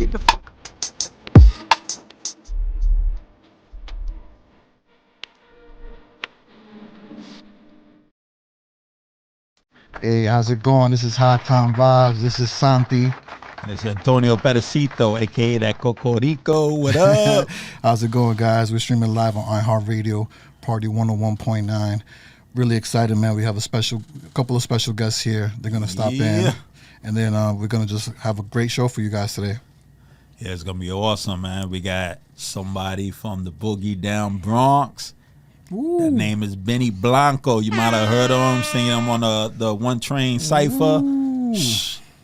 Get the fuck. Hey, how's it going? This is Hot Time Vibes. This is Santi. And it's Antonio Pedacito, aka that Cocorico. What up? How's it going, guys? We're streaming live on iHeartRadio, Party 101.9. Really excited, man. We have a couple of special guests here. They're gonna stop in, and then we're gonna just have a great show for you guys today. Yeah, it's gonna be awesome, man. We got somebody from the Boogie Down Bronx. Ooh. That name is Benny Blanco. You might have heard of him, seen him on the One Train Cypher.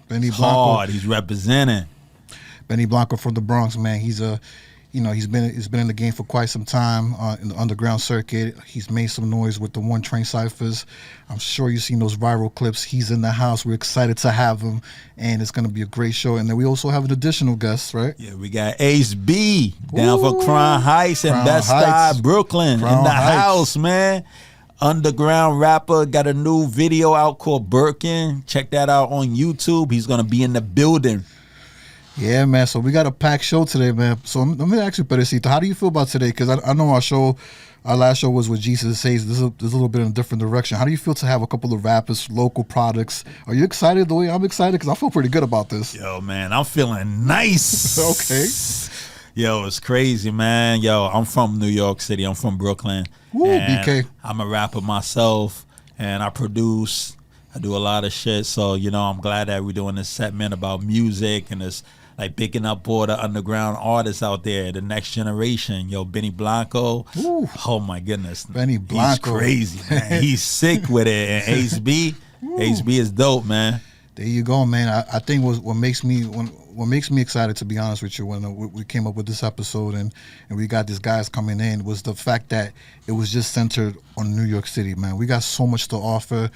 Benny Blanco. Hard. He's representing. Benny Blanco from the Bronx, man. He's he's been in the game for quite some time in the underground circuit. He's made some noise with the One Train Cyphers. I'm sure you've seen those viral clips. He's in the house. We're excited to have him, and it's going to be a great show. And then we also have an additional guest, right? Yeah, we got Ace B down for Crown Heights and Crown Bed-Stuy, Heights. Brooklyn. Crown in the Heights. house, man. Underground rapper, got a new video out called Birkin. Check that out on YouTube. He's going to be in the building. Yeah, man. So we got a packed show today, man. So let me ask you, Pedacito, how do you feel about today? Because I know our last show was with Jesus Says. This is a little bit in a different direction. How do you feel to have a couple of rappers, local products? Are you excited the way I'm excited? Because I feel pretty good about this. Yo, man, I'm feeling nice. Okay. Yo, it's crazy, man. Yo, I'm from New York City. I'm from Brooklyn. Woo, and BK. I'm a rapper myself, and I produce. I do a lot of shit. So, I'm glad that we're doing this segment about music and it's like picking up all the underground artists out there, the next generation. Yo, Benny Blanco. Ooh. Oh, my goodness. Benny Blanco. He's crazy, man. He's sick with it. And Ace B is dope, man. There you go, man. I think what makes me excited, to be honest with you, when we came up with this episode and we got these guys coming in, was the fact that it was just centered on New York City, man. We got so much to offer,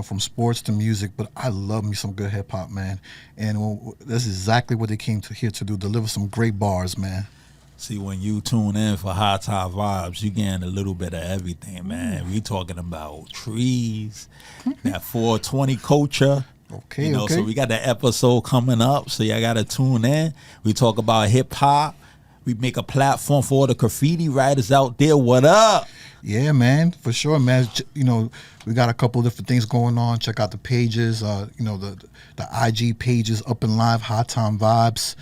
from sports to music, but I love me some good hip hop, man. And that's exactly what they came here to do, deliver some great bars, man. See, when you tune in for Hot Top Vibes, you getting a little bit of everything, man. We talking about trees, that 420 culture. Okay, So we got that episode coming up, so y'all gotta tune in. We talk about hip hop. We make a platform for all the graffiti writers out there. What up? Yeah, man, for sure, man. We got a couple of different things going on. Check out the pages. The IG pages up and live, Hot Time Vibes.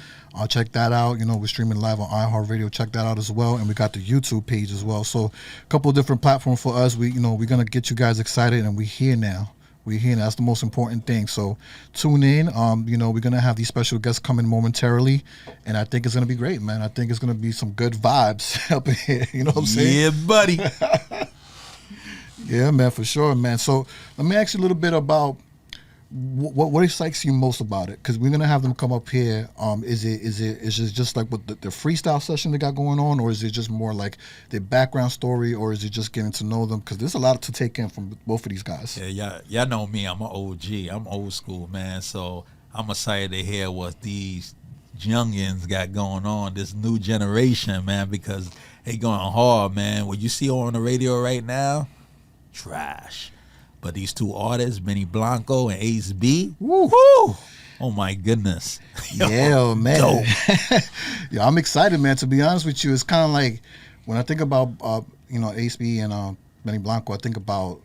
Check that out. We're streaming live on iHeartRadio. Check that out as well. And we got the YouTube page as well. So a couple of different platforms for us. We're gonna get you guys excited, and we're here now. We're here. That's the most important thing. So tune in. We're going to have these special guests coming momentarily, and I think it's going to be great, man. I think it's going to be some good vibes up in here. You know what I'm saying? Yeah, buddy. Yeah, man, for sure, man. So let me ask you a little bit about what excites you most about it, because we're gonna have them come up here. Is it just like what the freestyle session they got going on, or is it just more like their background story, or is it just getting to know them? Because there's a lot to take in from both of these guys. Yeah, y'all know me. I'm an OG. I'm old school, man. So I'm excited to hear what these youngins got going on, this new generation, man, because they going hard, man. What you see on the radio right now, trash. But these two artists, Benny Blanco and Ace B, woo. Oh my goodness. Yeah, man. Yeah, I'm excited, man. To be honest with you, it's kind of like when I think about Ace B and Benny Blanco, I think about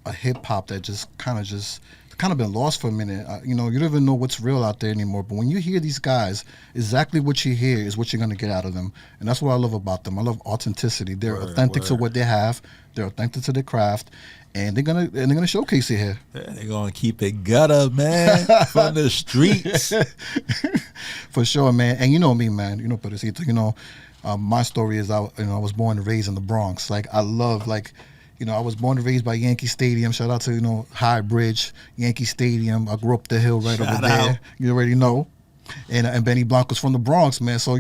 a hip hop that just kind of been lost for a minute. You don't even know what's real out there anymore. But when you hear these guys, exactly what you hear is what you're gonna get out of them, and that's what I love about them. I love authenticity. They're authentic to what they have. They're authentic to their craft. And they're gonna showcase it here. Yeah, they're gonna keep it gutter, man, from the streets. For sure, man. And you know me, man. Pedacito. My story is I was born and raised in the Bronx. Like I love I was born and raised by Yankee Stadium. Shout out to High Bridge, Yankee Stadium. I grew up the hill right over there. You already know. And Benny Blanco's from the Bronx, man. So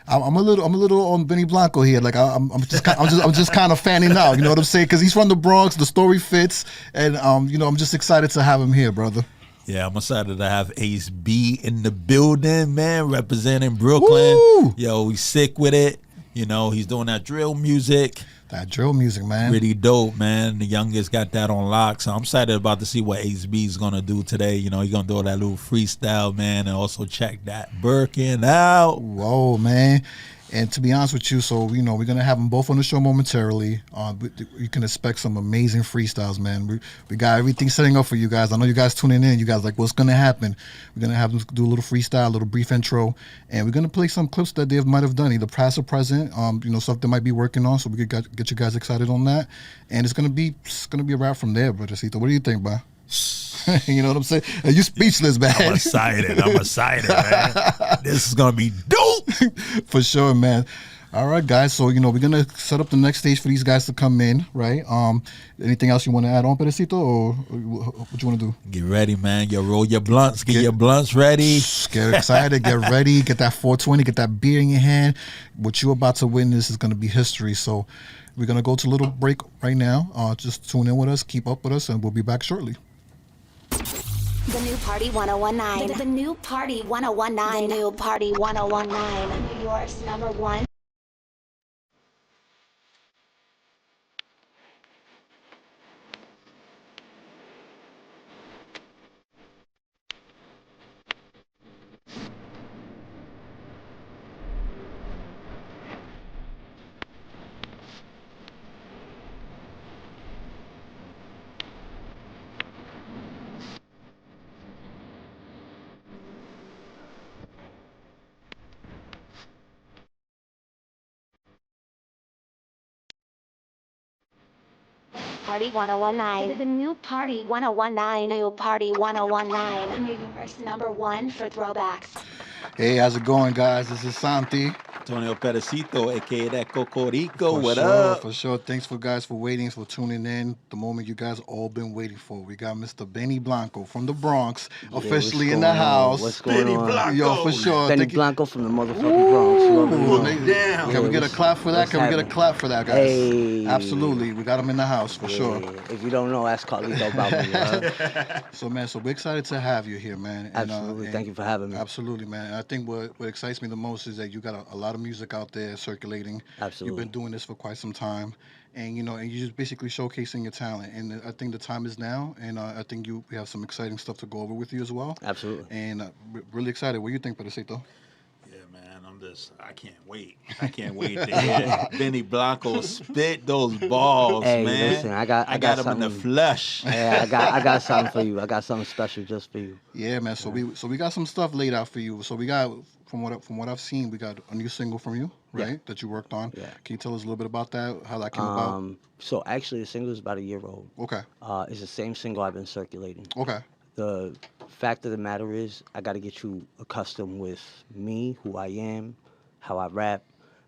I'm a little on Benny Blanco here. Like I'm just kind of fanning out. You know what I'm saying? Because he's from the Bronx. The story fits, and I'm just excited to have him here, brother. Yeah, I'm excited to have Ace B in the building, man, representing Brooklyn. Woo! Yo, we sick with it. You know, he's doing that drill music. That drill music, man. Really dope, man. The youngest got that on lock. So I'm excited about to see what HB is going to do today. You know, he's going to do that little freestyle, man. And also check that Birkin out. Whoa, man. And to be honest with you, so, you know, we're going to have them both on the show momentarily. You can expect some amazing freestyles, man. We got everything setting up for you guys. I know you guys tuning in. You guys like, what's going to happen? We're going to have them do a little freestyle, a little brief intro. And we're going to play some clips that they might have done, either past or present, you know, stuff they might be working on. So we could get you guys excited on that. And it's going to be a wrap from there, Brother Cito. What do you think, bro? You know what I'm saying? You speechless, man. I'm excited, man. This is going to be dope. For sure, man. All right, guys. So, you know, we're going to set up the next stage for these guys to come in, right? Anything else you want to add on, Pedacito, or what you want to do? Get ready, man. You roll your blunts. Get your blunts ready. Get excited. Get ready. Get that 420. Get that beer in your hand. What you're about to witness is going to be history. So we're going to go to a little break right now. Just tune in with us. Keep up with us, and we'll be back shortly. The new Party 1019. The new Party 1019. The new Party 1019. New York's number one. Party 1019. The new Party 1019. New Party 1019. New York's number one for throwbacks. Hey, how's it going, guys? This is Santi. Antonio Pedacito, a.k.a. that Cocorico. For What sure, up? For sure. Thanks for guys for waiting, for tuning in. The moment you guys all been waiting for. We got Mr. Benny Blanco from the Bronx, officially in the house. What's going on? Blanco. Yo, for sure. Benny Blanco from the motherfucking Bronx. You already know. Damn. Can we get a clap for that? what's Can we get a happening? clap for that, guys? Hey. Absolutely. We got him in the house, for sure. Yeah. If you don't know, ask Carlito about me. So, man, we're excited to have you here, man. And, Absolutely. Thank you for having me. Absolutely, man. And I think what excites me the most is that you got a lot of music out there circulating. Absolutely. You've been doing this for quite some time. And, you know, and you're just basically showcasing your talent. And I think the time is now. And I think we have some exciting stuff to go over with you as well. Absolutely. And really excited. What do you think, Pedacito? Yeah, man. I can't wait. I can't wait to hear Benny Blanco spit those balls, Hey, man. listen, I got him in the something. flesh. Yeah, I got something for you. I got something special just for you. Yeah, man. So we got some stuff laid out for you. So we got from what I've seen, we got a new single from you, right? Yeah. That you worked on. Yeah. Can you tell us a little bit about that? How that came about? So actually, the single is about a year old. Okay. It's the same single I've been circulating. Okay. The fact of the matter is, I got to get you accustomed with me, who I am, how I rap.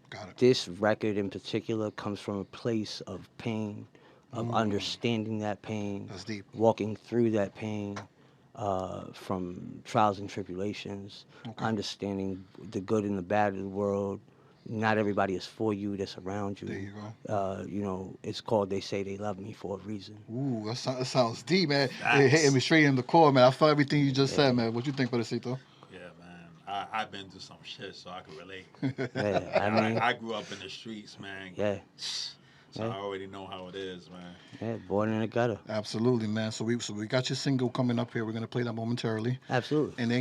Got it. This record in particular comes from a place of pain, of understanding that pain, That's deep. walking through that pain, from trials and tribulations, understanding the good and the bad of the world. Not everybody is for you, that's around you. There you go. You know, it's called They Say They Love Me for a reason. Ooh, that sounds deep, man. It hitting me straight in the core, man. I felt everything you just said, man. What you think, Pedacito? Yeah, man. I've been through some shit, so I can relate. Yeah, I mean, I grew up in the streets, man. yeah, So I already know how it is, man. yeah, born in the gutter. Absolutely, man. So we got your single coming up here. We're gonna play that momentarily. Absolutely. And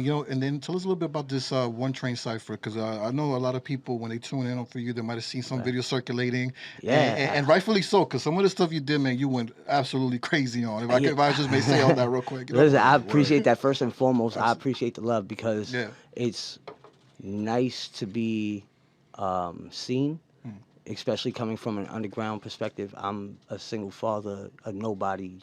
then tell us a little bit about this One Train Cipher, because I know a lot of people, when they tune in for you, they might have seen some videos circulating. Yeah. And rightfully so, because some of the stuff you did, man, you went absolutely crazy on. If I just may say on that real quick. You know? Listen, I appreciate that first and foremost. I appreciate the love because it's nice to be seen, especially coming from an underground perspective. I'm a single father, a nobody.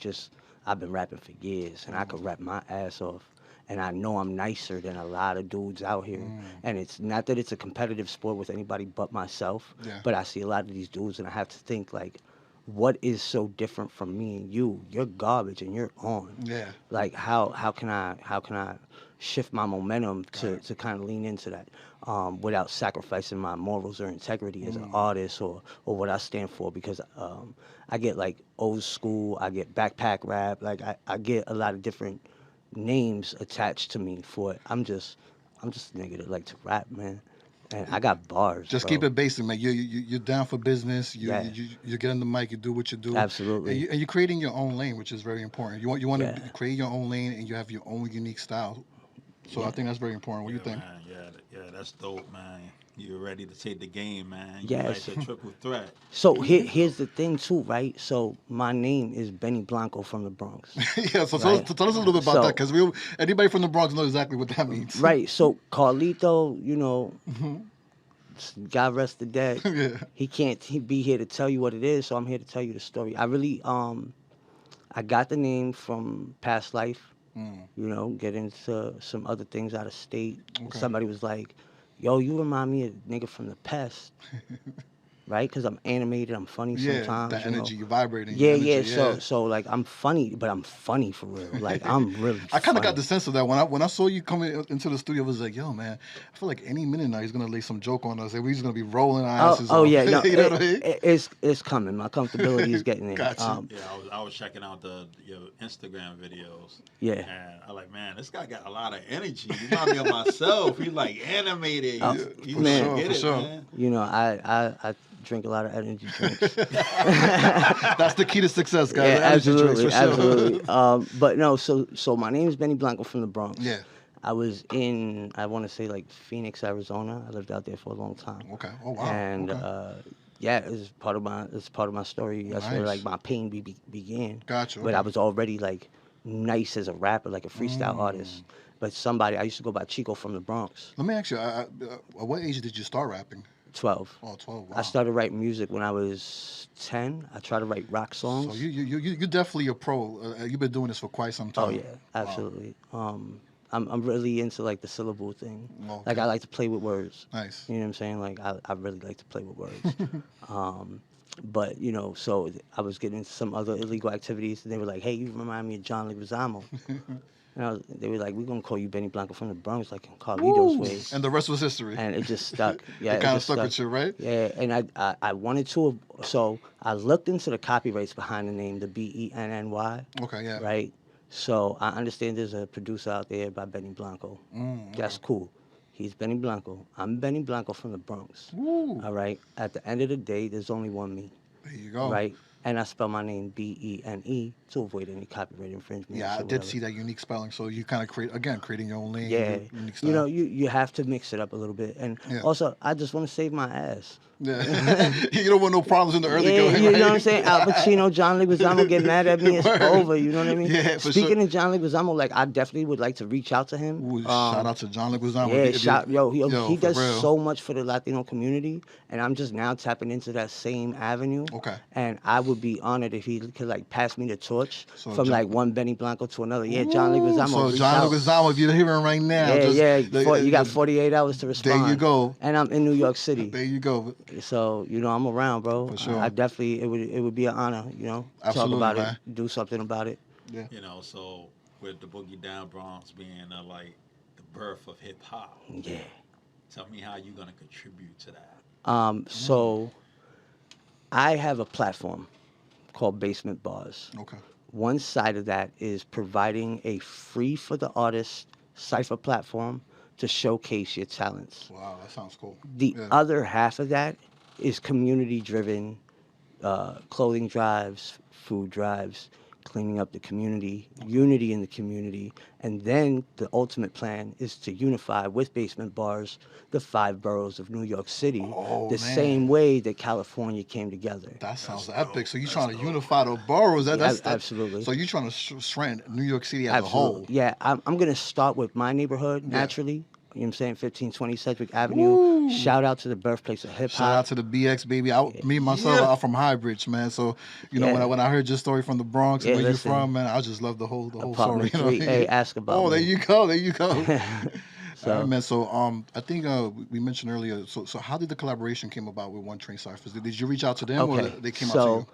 I've been rapping for years, and I could rap my ass off. And I know I'm nicer than a lot of dudes out here. And it's not that it's a competitive sport with anybody but myself, but I see a lot of these dudes, and I have to think, like, what is so different from me and you? You're garbage and you're on. Yeah. Like how can I shift my momentum to kind of lean into that without sacrificing my morals or integrity as an artist or what I stand for, because I get like old school, I get backpack rap, like I get a lot of different names attached to me for it. I'm just a nigga that like to rap, man. And I got bars. Just bro. keep it basic, man. You're down for business. Yeah. You get in the mic. You do what you do. Absolutely. And you're creating your own lane, which is very important. You want Yeah. to create your own lane, and you have your own unique style. So I think that's very important. What do you think? Man, yeah, that's dope, man. You're ready to take the game, man. You Yes. like the triple threat. So here's the thing too, right? So my name is Benny Blanco from the Bronx. Yeah. So Right. tell us a little bit about So- that, because anybody from the Bronx knows exactly what that means. Right. So Carlito, God rest the dead. Yeah. He can't be here to tell you what it is, so I'm here to tell you the story. I really I got the name from past life. Get into some other things out of state. Okay. Somebody was like, "Yo, you remind me of a nigga from the pest." Right? Because I'm animated, I'm funny Yeah. sometimes. That you know? energy, you're vibrating. Yeah, your energy, yeah. So like I'm funny, but I'm funny for real. Like I'm really. I kind of got funny. the sense of that when I saw you coming into the studio. I was like, yo, man, I feel like any minute now he's gonna lay some joke on us, and we're just gonna be rolling our asses off. Yeah, no, You know what I mean? it's coming. My comfortability is getting there. Gotcha. Yeah, I was checking out your Instagram videos. Yeah. And I like, man, this guy got a lot of energy. He remind me of myself. He's like animated. You man, get for it, sure. man. I drink a lot of energy drinks. That's the key to success, guys. Yeah, The energy drinks, absolutely, for sure. absolutely. But no, so my name is Benny Blanco from the Bronx. Yeah. I was in, I want to say like Phoenix, Arizona. I lived out there for a long time. Okay. Oh wow. And okay. yeah, it's part of my story. That's where Nice. like my pain began. Gotcha, But I okay. was already like nice as a rapper, like a freestyle artist. But I used to go by Chico from the Bronx. Let me ask you, at what age did you start rapping? 12. Oh, 12. Wow. I started writing music when I was 10. I tried to write rock songs. So you definitely a pro. You've been doing this for quite some time. Oh yeah, absolutely. I'm really into like the syllable thing. Okay. Like I like to play with words. Nice. You know what I'm saying? Like I really like to play with words. But so I was getting into some other illegal activities, and they were like, "Hey, you remind me of John Leguizamo." And they were like, "We're gonna call you Benny Blanco from the Bronx, like in Carlito's way." And the rest was history. And it just stuck. Yeah, It kinda just stuck with you, right? Yeah, and I wanted to. So I looked into the copyrights behind the name, the BENNY. Okay, yeah. Right. So I understand there's a producer out there by Benny Blanco. That's cool. He's Benny Blanco. I'm Benny Blanco from the Bronx. Woo. All right. At the end of the day, there's only one me. There you go. Right. And I spell my name BENE to avoid any copyright infringement. Yeah, I or did whatever. see that unique spelling. So you kind of creating your own lane. Yeah, your unique style. you have to mix it up a little bit, and Yeah. also I just want to save my ass. Yeah. You don't want no problems in the early Yeah, going. you right? know what I'm saying? Al Pacino, John Leguizamo get mad at me, it's Word. over. You know what I mean? Yeah, for Speaking sure. of John Leguizamo, like I definitely would like to reach out to him. Ooh, shout out to John Leguizamo. Yeah, he for does real. so much for the Latino community, and I'm just now tapping into that same avenue. Okay. And I would be honored if he could like pass me the torch So from John- like one Benny Blanco to another. Yeah, John Leguizamo. So reach John out. Leguizamo, if you're hearing right now, Yeah, just, you got 48 hours to respond. There you go. And I'm in New York City. There you go. So I'm around, bro. For sure. I definitely it would be an honor, Absolutely, talk about man. it, do something about it. Yeah. So with the Boogie Down Bronx being like the birth of hip hop, Yeah. tell me how you're gonna contribute to that. So I have a platform called Basement Bars. Okay. One side of that is providing a free for the artist cipher platform to showcase your talents. Wow, that sounds cool. The Yeah. other half of that is community-driven clothing drives, food drives, cleaning up the community, unity in the community, and then the ultimate plan is to unify with Basement Bars the 5 boroughs of New York City, Oh, the man. same way that California came together. That sounds epic. So you're trying to unify the boroughs. That's absolutely. So you're trying to strengthen New York City as a whole. Yeah, I'm going to start with my neighborhood naturally. You know what I'm saying? 1520 Sedgwick Avenue. Shout out to the birthplace of hip hop. Shout out to the BX baby. Me myself, I'm from Highbridge, man. So when I heard your story from the Bronx and Yeah, where you're listen. from, man, I just love the whole story. Apartment You know what I 3A, mean? ask about Oh, me. there you go. There you go. So- All right, man. So I think we mentioned earlier. So how did the collaboration came about with One Train Cyphers? Did you reach out to them or they came out to you?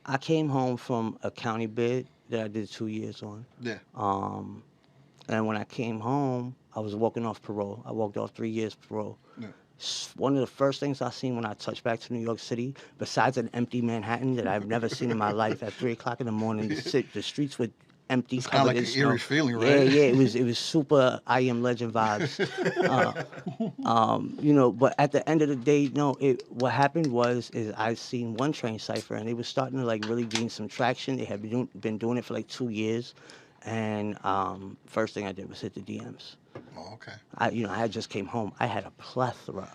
I came home from a county bid that I did 2 years on. Yeah. And when I came home, I was walking off parole. I walked off 3 years parole. Yeah. One of the first things I seen when I touched back to New York City, besides an empty Manhattan that I've never seen in my life at 3 o'clock in the morning, the streets were empty. It's kind of like an eerie feeling, right? Yeah, it was super I Am Legend vibes. You know, but at the end of the day, no, what happened is I seen One Train Cypher, and they was starting to like really gain some traction. They had been doing it for like 2 years, and first thing I did was hit the DMs. Oh, okay. I had just came home. I had a plethora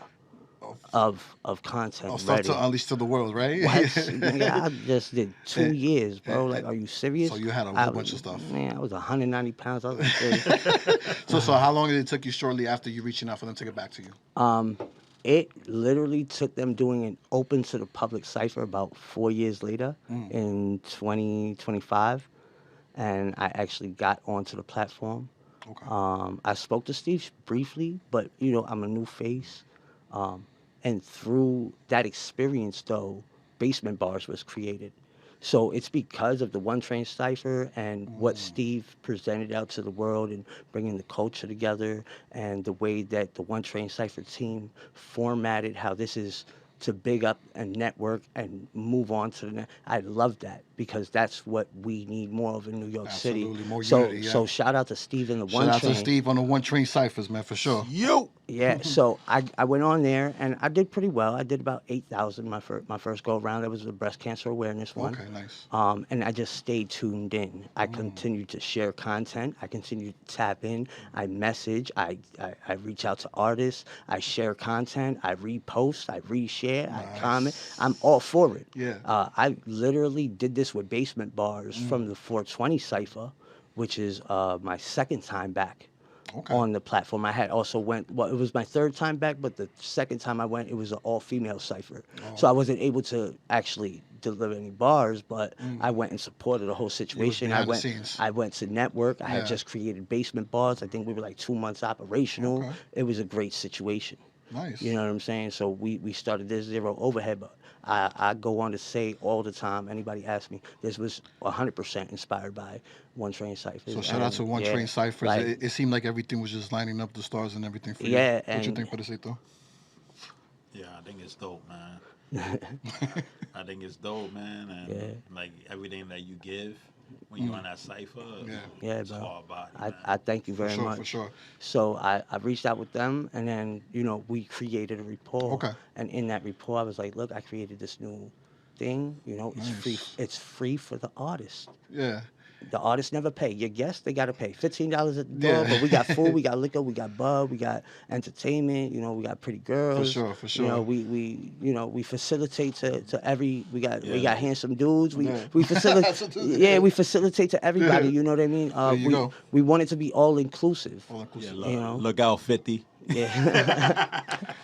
of content Stuff ready. to unleash to the world, right? What? Yeah, I just did 2 years, bro. Like, are you serious? So you had a whole bunch of stuff. Man, I was 190 pounds. I was like, So how long did it take you shortly after you reaching out for them to get back to you? it literally took them doing an open to the public cipher about 4 years later in 2025, and I actually got onto the platform. Okay. I spoke to Steve briefly, but I'm a new face, and through that experience, though, Basement Bars was created. So it's because of the One Train Cipher and what Steve presented out to the world and bringing the culture together and the way that the One Train Cipher team formatted how this is to big up and network and move on to the next. I love that because that's what we need more of in New York City. Absolutely, more So, unity, yeah. so shout out to Steve and the One Train. Shout out to Steve on the One Train Cyphers, man, for sure. Yo. Yeah, so I went on there and I did pretty well. I did about 8,000 my first go around. That was the breast cancer awareness one. Okay, nice. And I just stayed tuned in. I continued to share content. I continued to tap in. I message. I reach out to artists. I share content. I repost. I reshare. I comment. I'm all for it. Yeah. I literally did this with Basement Bars from the 420 Cypher, which is my second time back. Okay. On the platform. I had also went, it was my third time back, but the second time I went, it was an all-female cipher. So I wasn't able to actually deliver any bars, but I went and supported the whole situation. behind the scenes. I went to network. I Yeah. had just created Basement Bars. I think we were like 2 months operational. Okay. It was a great situation. Nice. You know what I'm saying? So we started this zero overhead, but I go on to say all the time, anybody asks me, this was 100% inspired by One Train Cyphers. So shout out to One Train Cyphers. like- It seemed like everything was just lining up, the stars and everything for you. Yeah, What you and- think, Pedacito? Yeah, I think it's dope, man. I think it's dope, man, and Yeah. like everything that you give when you're on that cipher, Yeah, it's bro. hard body, I, man. I thank you very sure, much. for sure. So I reached out with them, and then we created a rapport. Okay. And in that rapport, I was like, look, I created this new thing. It's free. Nice. It's free for the artist. Yeah. The artists never pay. Your guests, they gotta pay $15 at the door. Yeah. But we got food, we got liquor, we got bub, we got entertainment. We got pretty girls. For sure. We facilitate to every. We got handsome dudes. We Yeah. we facilitate. Yeah. We facilitate to everybody. Yeah. You know what I mean? There you go. We want it to be all inclusive. All Yeah, inclusive. look, look out, 50. Yeah.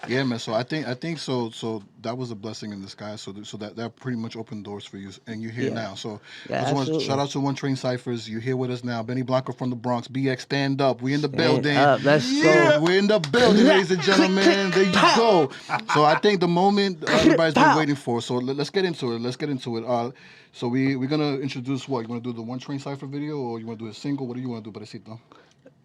Yeah, man. So I think so. So that was a blessing in disguise. So that pretty much opened doors for you, and you're here Yeah. now. So Yeah, I just want to absolutely. shout out to One Train Cyphers. You're here with us now. Benny Blanco from the Bronx. BX, stand up. We in the building. Let's go. We're in the building, ladies and gentlemen. There you go. So I think the moment everybody's been waiting for. So let's get into it. So we're gonna introduce what you want to do, the One Train Cypher video, or you want to do a single? What do you want to do, Pedacito?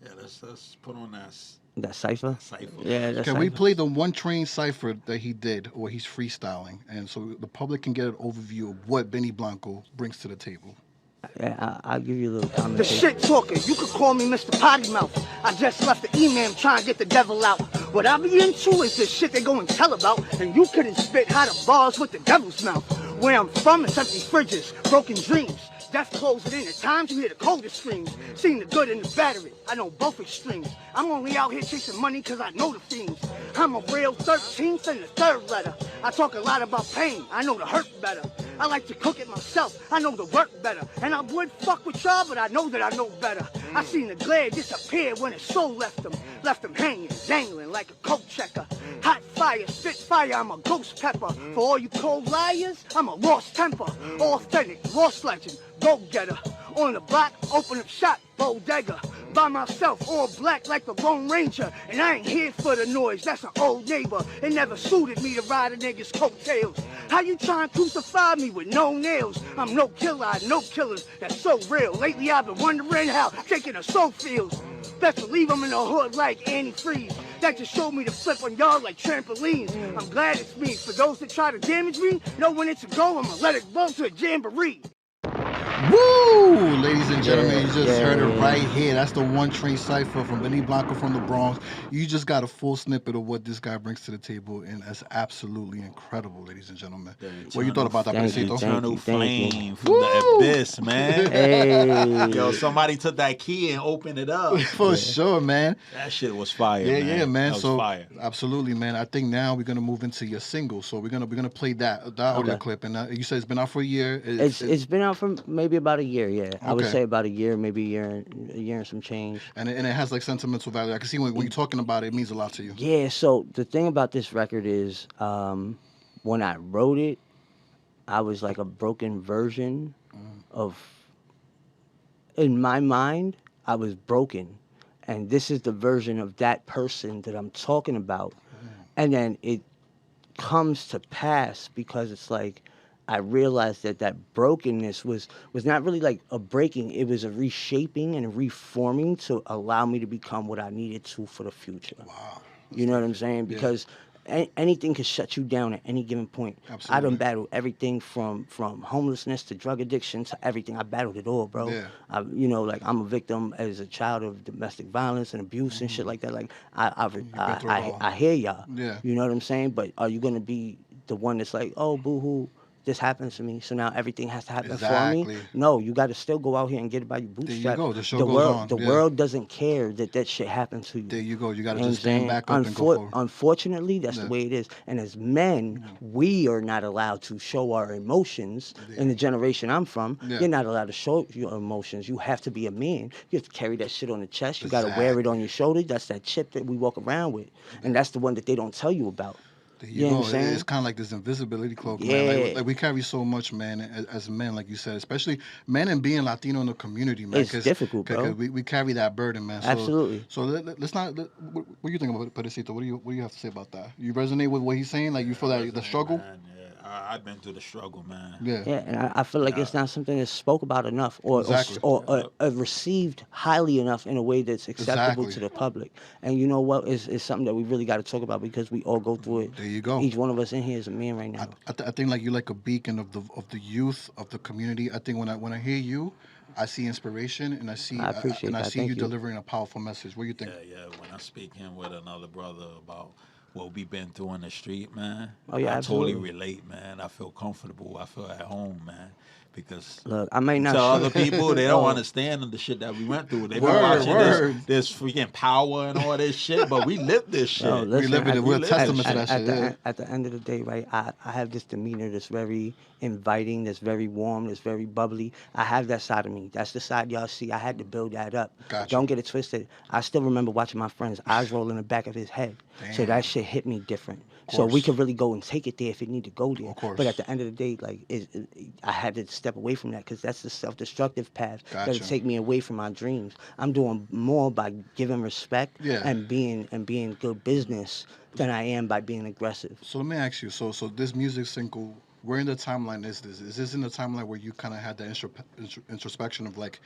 Yeah, let's put on that That cipher. cipher. Yeah. That's Can we play the One Train Cypher that he did, or he's freestyling, and so the public can get an overview of what Benny Blanco brings to the table? Yeah, I'll give you a little The comment. shit talker, you could call me Mr. Potty Mouth. I just left the email trying to get the devil out. What I be into is the shit they go and tell about, and you couldn't spit how the bars with the devil's mouth. Where I'm from, it's empty fridges, broken dreams. Death closing in. At times you hear the coldest screams. Seen the good and the bad of it. I know both extremes. I'm only out here chasing money cause I know the fiends. I'm a real 13th and the third letter. I talk a lot about pain. I know the hurt better. I like to cook it myself. I know the work better. And I would fuck with y'all, but I know that I know better. I seen the glare disappear when his soul left him. Left him hanging, dangling like a coat checker. Hot fire, spit fire, I'm a ghost pepper. For all you cold liars, I'm a lost temper. Authentic, lost legend, go-getter. On the block, open up shop, bodega. By myself, all black like the Lone Ranger. And I ain't here for the noise, that's an old neighbor. It never suited me to ride a nigga's coattails. How you trying to crucify me with no nails? I'm no killer, I know killers, that's so real. Lately I've been wondering how taking a soul feels. Best believe I'm in the hood like antifreeze. That just showed me to flip on y'all like trampolines. I'm glad it's me. For those that try to damage me, know when it's a go, I'ma let it go to a jamboree. Woo! Ladies and gentlemen, you just Yeah, heard it yeah. right here. That's the One Train Cypher from Benny Blanco from the Bronx. You just got a full snippet of what this guy brings to the table, and that's absolutely incredible, ladies and gentlemen. What you thought about that, Thank you, Pedacito? thank Eternal you, thank you. flame from the abyss, man. Hey. Yo, somebody took that key and opened it up. For sure, man. That shit was fire, Yeah, man. yeah, man. That was So fire. absolutely, man. I think now we're gonna move into your single. So we're gonna play that audio Okay. clip, and you said it's been out for a year. It's been out for maybe about a year, yeah. I would Okay. say about a year, maybe a year and some change. and it has like sentimental value. I can see when you're talking about it, it means a lot to you. Yeah, so the thing about this record is when I wrote it, I was like a broken version of, in my mind, I was broken. And this is the version of that person that I'm talking about. And then it comes to pass because it's like I realized that brokenness was not really like a breaking, it was a reshaping and a reforming to allow me to become what I needed to for the future. Wow. You know what I'm saying? Because anything can shut you down at any given point. I Absolutely. done battled everything from homelessness to drug addiction to everything. I battled it all, bro. Yeah. Like I'm a victim as a child of domestic violence and abuse and shit like that. Like through it all. I hear y'all. Yeah. You know what I'm saying? But are you gonna be the one that's like, oh, boo-hoo, this happens to me, so now everything has to happen for Exactly. me? No, you got to still go out here and get it by your There bootstraps. you go. The show goes on. The Yeah. world doesn't care that shit happened to you. There you go. You got to You know just what I'm stand saying? back up and go forward. Unfortunately, that's Yeah. the way it is. And as men, we are not allowed to show our emotions. In the generation I'm from, Yeah. you're not allowed to show your emotions. You have to be a man. You have to carry that shit on the chest. You got to wear it on your shoulder. That's that chip that we walk around with. And that's the one that they don't tell you about. There You know you what go. I'm saying? It's kind of like this invisibility cloak, man. Yeah. Like we carry so much, man, as men, like you said, especially men and being Latino in the community, man. It's difficult, bro. We carry that burden, man. So, Absolutely. So let's not. What do you think about Pedacito? What do you have to say about that? You resonate with what he's saying? Like you feel that the struggle? Man, yeah. I've been through the struggle, man. Yeah. Yeah, and I feel like it's not something that's spoke about enough Exactly. or received highly enough in a way that's acceptable Exactly. to the public. And you know what? It's something that we really got to talk about because we all go through it. There you go. Each one of us in here is a man right now. I think like you're like a beacon of the youth of the community. I think when I hear you, I see inspiration and I see I appreciate I that. see Thank you you. delivering a powerful message. What do you think? Yeah. When I'm speaking with another brother about what we've been through in the street, man, Oh, yeah, I absolutely. totally relate, man. I feel comfortable. I feel at home, man. Because Look, I may not to show- other people, they don't Oh. understand the shit that we went through. They been Word, watching word. this freaking power and all this shit, but we lived this shit. No, listen, live it. We're a testament to that shit, yeah. At the end of the day, right, I have this demeanor that's very inviting, that's very warm, that's very bubbly. I have that side of me. That's the side y'all see. I had to build that up. Gotcha. Don't get it twisted. I still remember watching my friend's eyes roll in the back of his head. So Damn. that shit hit me different. So we course. could really go and take it there if it need to go there. Of course. But at the end of the day, like, I had to step away from that because that's the self-destructive path that'll Gotcha. take me away from my dreams. I'm doing more by giving respect Yeah. and being good business than I am by being aggressive. So let me ask you. So this music single, where in the timeline is this? Is this in the timeline where you kind of had that introspection of like,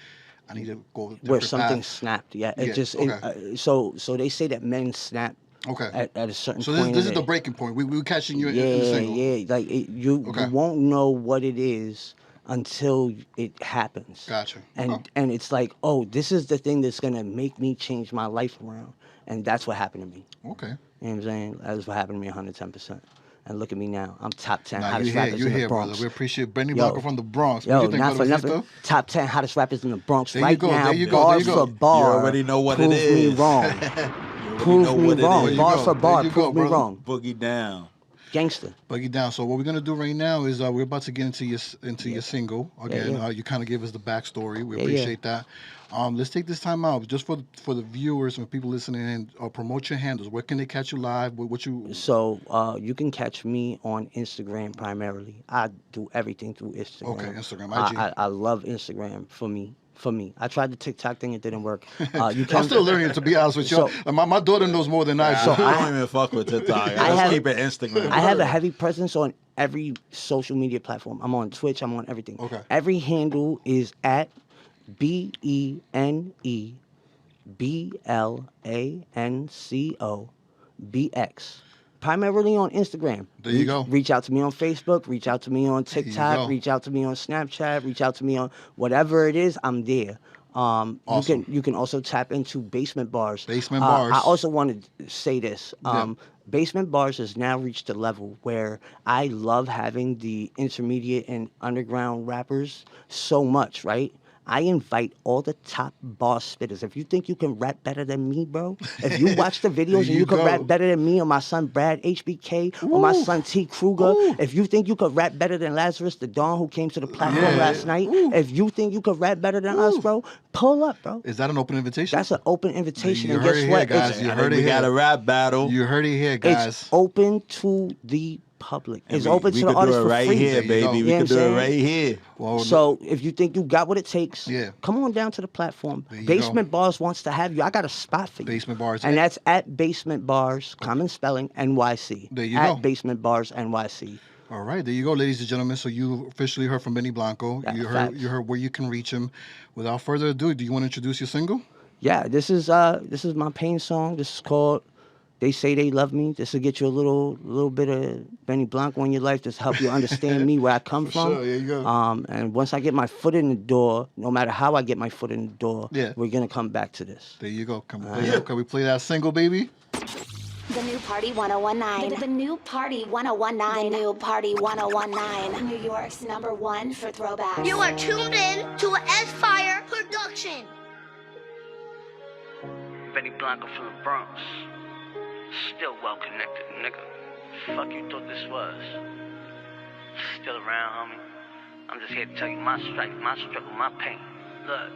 I need to go a Where different something path? snapped, yeah. Yeah, It just okay. so they say that men snap Okay. at a certain So point. this in is the it. breaking point. We were catching you in the Yeah, single. yeah. Like you Okay. won't know what it is until it happens. Gotcha. And Okay. and it's like, oh, this is the thing that's gonna make me change my life around, and that's what happened to me. Okay. You know what I'm saying? That's what happened to me 110%. And look at me now. I'm top 10 Now you hottest here, rappers you in the here, Bronx. brother. We appreciate Benny Yo. Blanco from the Bronx. What Yo, you think, not for Pedacito? nothing. Top 10 hottest rappers in the Bronx There you right go, now. there you go, Bars there you for go. bar. You already know what it prove me is. wrong. You already Prove know me what it wrong. is. There you Bar go, for there bar. you go, Prove me brother. wrong. Boogie down. Gangster. Buggy down. So what we're gonna do right now is we're about to get into your single again. yeah. You kind of gave us the backstory. We Yeah, appreciate that. Let's take this time out just for the viewers and people listening. And promote your handles. Where can they catch you live? What you? So you can catch me on Instagram primarily. I do everything through Instagram. Okay, Instagram, IG. I love Instagram for me. I tried the TikTok thing, it didn't work. You I'm can still learning, to be honest with you. So- My daughter knows more than I do. So I don't even fuck with TikTok. I Let's have- keep it Instagram. I have a heavy presence on every social media platform. I'm on Twitch. I'm on everything. Okay. Every handle is at BENE BLANCO BX. primarily on Instagram. There you go. Reach out to me on Facebook. Reach out to me on TikTok. Reach out to me on Snapchat. Reach out to me on whatever it is. I'm there. Awesome. You can also tap into Basement Bars. Basement Bars. I also want to say this. Basement Bars has now reached a level where I love having the intermediate and underground rappers so much, right? I invite all the top boss spitters. If you think you can rap better than me, bro, if you watch the videos and you can rap better than me or my son Brad HBK or my son T. Kruger, if you think you could rap better than Lazarus the Dawn who came to the platform last night, if you think you could rap better than us, bro, pull up, bro. Is that an open invitation? That's an open invitation. You and heard guess it what? here, guys. You heard it We here. got a rap battle. You heard it here, guys. It's open to the public. It's we, open we to the could artists do it for right free. here, baby. We could do it right here. Well, So if you think you got what it takes, Yeah. come on down to the platform. There you Basement Bars wants to have you. I got a spot for you. Basement Bars. And that's at Basement Bars, common spelling, NYC. There you at go. Basement Bars, NYC. All right, there you go, ladies and gentlemen. So you officially heard from Benny Blanco. Yeah, you facts. heard where you can reach him. Without further ado, do you want to introduce your single? Yeah, this is my pain song. This is called They Say They Love Me. This will get you a little bit of Benny Blanco in your life. Just help you understand me, where I come from. sure, there you go. And once I get my foot in the door, no matter how I get my foot in the door, Yeah. we're gonna come back to this. There you go. Can we play that single, baby? The new Party 1019. The new Party 1019. The new Party 1019. New York's #1 for throwbacks. You are tuned in to a S-Fire production. Benny Blanco from the Bronx. Still well connected, nigga. Fuck you thought this was. Still around, homie. I'm just here to tell you my strife, my struggle, my pain. Look.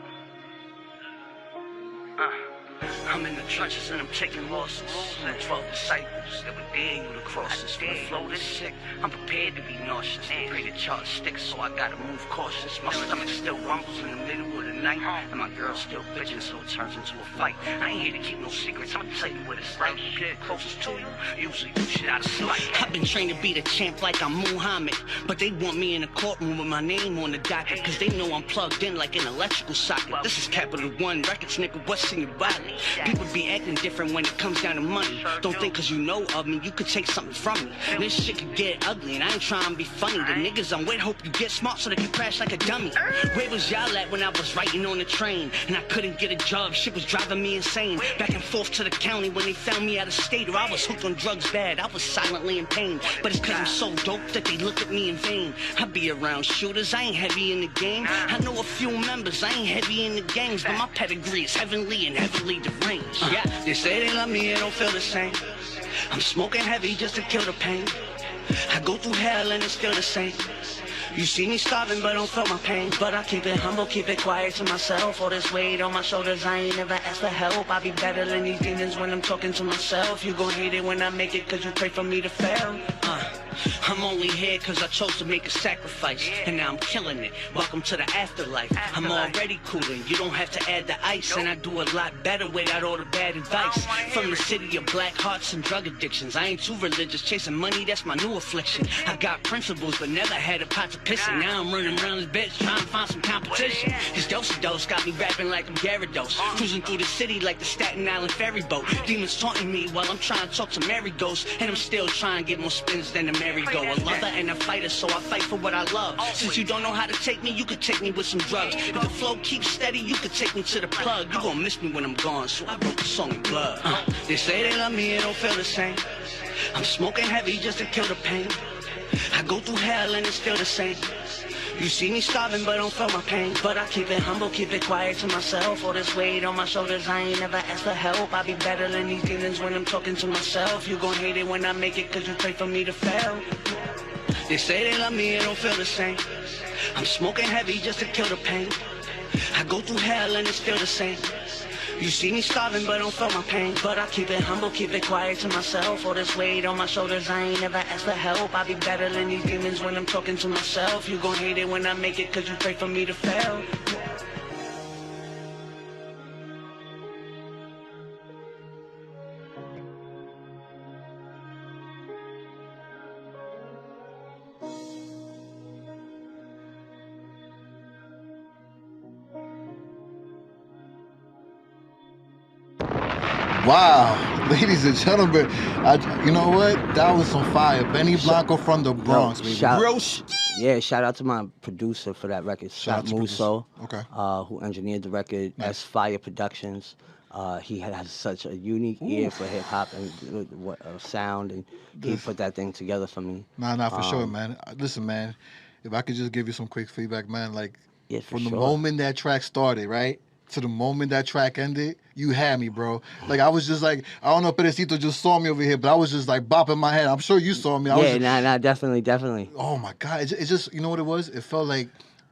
I'm in the trenches and I'm taking losses. I'm 12 disciples that would dare you to cross this. When the flow this sick, I'm prepared to be nauseous. Pray the chart sticks, so I gotta move cautious. My stomach still rumbles in the middle of the night, and my girl's still bitching, so it turns into a fight. I ain't here to keep no secrets, I'm gonna tell you what it's like. The kid closest to you usually do shit out of sight. I've been trained to be the champ like I'm Muhammad, but they want me in the courtroom with my name on the docket, cause they know I'm plugged in like an electrical socket. This is Capital One Records, nigga, what's in your body? People be acting different when it comes down to money. Don't think cause you know of me, you could take something from me. This shit could get ugly, and I ain't trying to be funny. The niggas I'm with hope you get smart so they can crash like a dummy. Where was y'all at when I was writing on the train? And I couldn't get a job, shit was driving me insane. Back and forth to the county when they found me out of state, or I was hooked on drugs bad, I was silently in pain. But it's cause I'm so dope that they look at me in vain. I be around shooters, I ain't heavy in the game. I know a few members, I ain't heavy in the gangs, but my pedigree is heavenly and heavily deranged. Yeah, they say they love me, it don't feel the same. I'm smoking heavy just to kill the pain. I go through hell and it's still the same. You see me starving but don't feel my pain. But I keep it humble, keep it quiet to myself. All this weight on my shoulders, I ain't never asked for help. I be battling these demons when I'm talking to myself. You gon' hate it when I make it cause you pray for me to fail. I'm only here cause I chose to make a sacrifice, and now I'm killing it. Welcome to the afterlife. I'm already cooling, you don't have to add the ice. And I do a lot better without all the bad advice. From the city of black hearts and drug addictions, I ain't too religious, chasing money, that's my new affliction. I got principles but never had a pot to piss in. Now I'm running around this bitch trying to find some competition. This dose got me rapping like I'm Gyarados, cruising through the city like the Staten Island ferry boat. Demons taunting me while I'm trying to talk to Mary Ghost, and I'm still trying to get more spins than the merry-go. A lover and a fighter, so I fight for what I love. Since you don't know how to take me, you could take me with some drugs. If the flow keeps steady, you could take me to the plug. You gon' miss me when I'm gone, so I wrote the song in blood. They say they love me, it don't feel the same. I'm smoking heavy just to kill the pain. I go through hell and it's still the same. You see me starving but don't feel my pain. But I keep it humble, keep it quiet to myself. All this weight on my shoulders, I ain't never asked for help. I be battling these demons when I'm talking to myself. You gon' hate it when I make it cause you pray for me to fail. They say they love me, it don't feel the same. I'm smoking heavy just to kill the pain. I go through hell and it's still the same. You see me starving but don't feel my pain. But I keep it humble, keep it quiet to myself. All this weight on my shoulders, I ain't never asked for help. I be battling these demons when I'm talking to myself. You gon' hate it when I make it cause you pray for me to fail. Wow, ladies and gentlemen, you know what? That was some fire. Benny Blanco from the Bronx, baby. Shout out to my producer for that record, Scott Musso, who engineered the record, S1E Productions. He has such a unique ear for hip hop and sound, and he put that thing together for me. Nah, for sure, man. Listen, man, if I could just give you some quick feedback, man, like from the sure. moment that track started, right? To the moment that track ended, you had me, bro. Like, I was just like, I don't know if Pedacito just saw me over here, but I was just like bopping my head. I'm sure you saw me. Definitely. Oh my God. It just, you know what it was? It